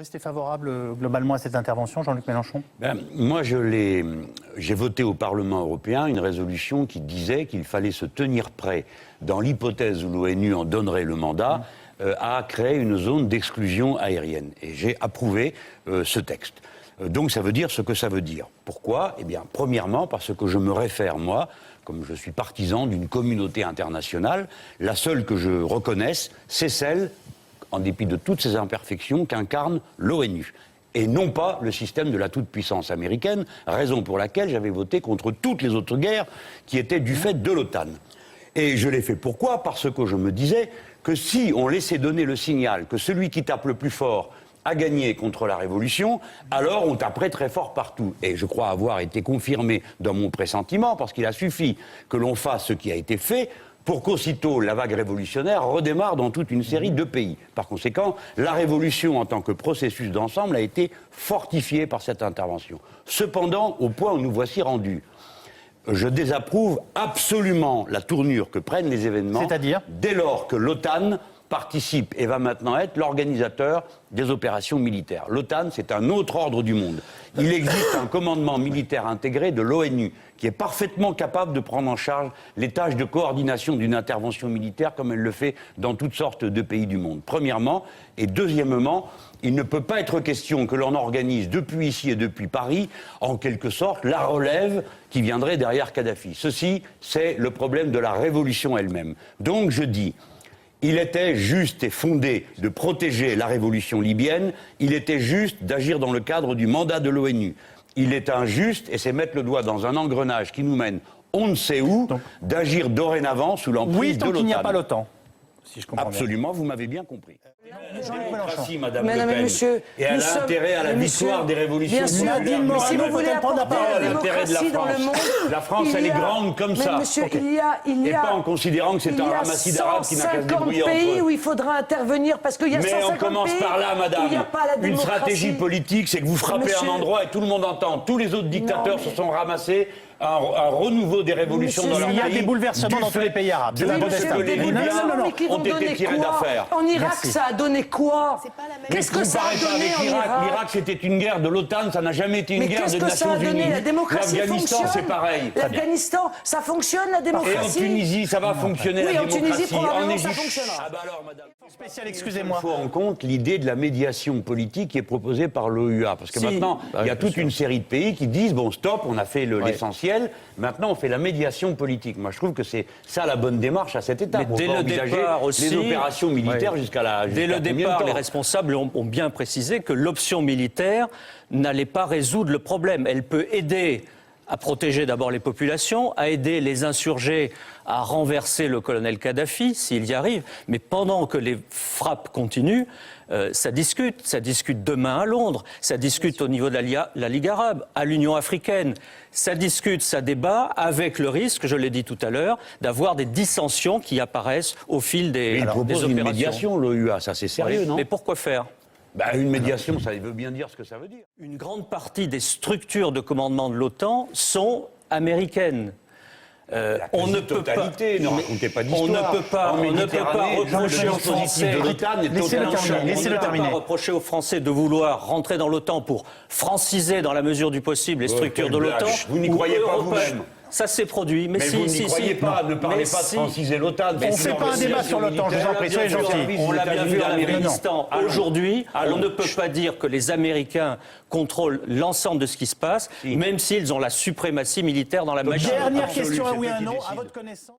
restez favorable globalement à cette intervention, Jean-Luc Mélenchon? Moi, j'ai voté au Parlement européen une résolution qui disait qu'il fallait se tenir prêt, dans l'hypothèse où l'ONU en donnerait le mandat, à créer une zone d'exclusion aérienne. Et j'ai approuvé ce texte. Donc ça veut dire ce que ça veut dire. Pourquoi? Eh bien, premièrement, parce que je me réfère, moi, comme je suis partisan d'une communauté internationale, la seule que je reconnaisse, c'est celle, en dépit de toutes ces imperfections, qu'incarne l'ONU. Et non pas le système de la toute-puissance américaine, raison pour laquelle j'avais voté contre toutes les autres guerres qui étaient du fait de l'OTAN. Et je l'ai fait pourquoi? Parce que je me disais que si on laissait donner le signal que celui qui tape le plus fort a gagné contre la Révolution, alors on taperait très fort partout. Et je crois avoir été confirmé dans mon pressentiment, parce qu'il a suffi que l'on fasse ce qui a été fait pour qu'aussitôt la vague révolutionnaire redémarre dans toute une série de pays. Par conséquent, la révolution en tant que processus d'ensemble a été fortifiée par cette intervention. Cependant, au point où nous voici rendus, je désapprouve absolument la tournure que prennent les événements, c'est-à-dire dès lors que l'OTAN participe et va maintenant être l'organisateur des opérations militaires. L'OTAN, c'est un autre ordre du monde. Il existe un commandement militaire intégré de l'ONU qui est parfaitement capable de prendre en charge les tâches de coordination d'une intervention militaire comme elle le fait dans toutes sortes de pays du monde. Premièrement. Et deuxièmement, il ne peut pas être question que l'on organise depuis ici et depuis Paris, en quelque sorte, la relève qui viendrait derrière Kadhafi. Ceci, c'est le problème de la révolution elle-même. Donc je dis, il était juste et fondé de protéger la révolution libyenne, il était juste d'agir dans le cadre du mandat de l'ONU. Il est injuste, et c'est mettre le doigt dans un engrenage qui nous mène on ne sait où, d'agir dorénavant sous l'emprise de l'OTAN. Oui, tant qu'il n'y a pas l'OTAN, si je comprends Absolument, vous m'avez bien compris. Mélenchon. Madame Le Pen, monsieur, et elle a intérêt à la victoire des révolutions. Bien sûr, mais si vous voulez apporter la l'intérêt de démocratie dans le monde, la France, elle est grande comme ça. Monsieur, Et pas en considérant que c'est un ramassis d'arabes qui n'a qu'à se débrouiller entre eux. 150 pays où il faudra intervenir parce qu'il y a 150 pays. Mais on commence par là, madame. Où il n'y a pas la Une démocratie. stratégie politique, c'est que vous frappez un endroit et tout le monde entend. Tous les autres dictateurs se sont ramassés. Un renouveau des révolutions dans leur pays. Il y a des bouleversements dans tous les pays arabes. Que les Libyens ont été tirés d'affaire. En Irak, ça a donné quoi? Qu'est-ce que ça a donné en Irak? L'Irak, c'était une guerre de l'OTAN, ça n'a jamais été une guerre des Nations Unies. La démocratie L'Afghanistan, c'est pareil. L'Afghanistan, ça fonctionne, la démocratie? Et en Tunisie, ça va fonctionner, la démocratie. Oui, en Tunisie, probablement, en ça Égypte. fonctionnera. Ah bah alors, madame. Spécial, excusez-moi. Il faut en compte l'idée de la médiation politique qui est proposée par l'OUA. Parce que maintenant, il y a toute une série de pays qui disent, bon, stop, on a fait l'essentiel, maintenant on fait la médiation politique. Moi, je trouve que c'est ça la bonne démarche à cette étape. Mais dès le départ aussi, les opérations militaires jusqu'à la... Dès le départ, les responsables ont bien précisé que l'option militaire n'allait pas résoudre le problème. Elle peut aider à protéger d'abord les populations, à aider les insurgés à renverser le colonel Kadhafi, s'il y arrive. Mais pendant que les frappes continuent, ça discute demain à Londres, ça discute au niveau de la Ligue arabe, à l'Union africaine, ça discute, ça débat, avec le risque, je l'ai dit tout à l'heure, d'avoir des dissensions qui apparaissent au fil des opérations. Une médiation, l'OUA, ça c'est sérieux, non? Mais pourquoi faire? Une médiation, ça veut bien dire ce que ça veut dire. Une grande partie des structures de commandement de l'OTAN sont américaines. On ne peut pas. Ne racontez pas d'histoire. On ne peut pas reprocher aux Français. Laissez-le terminer. Reprocher aux Français de vouloir rentrer dans l'OTAN pour franciser dans la mesure du possible les structures de l'OTAN. Vous n'y croyez pas vous-même. Ça s'est produit, mais si, vous n'y croyez pas, ne parlez pas de franciser l'OTAN. On ne fait pas un débat sur l'OTAN, je vous en prie, soyez gentil. On l'a bien vu en Afghanistan. Aujourd'hui, on ne peut pas dire que les Américains contrôlent l'ensemble de ce qui se passe, même s'ils ont la suprématie militaire dans la machine. Dernière question, oui ou non, à votre connaissance.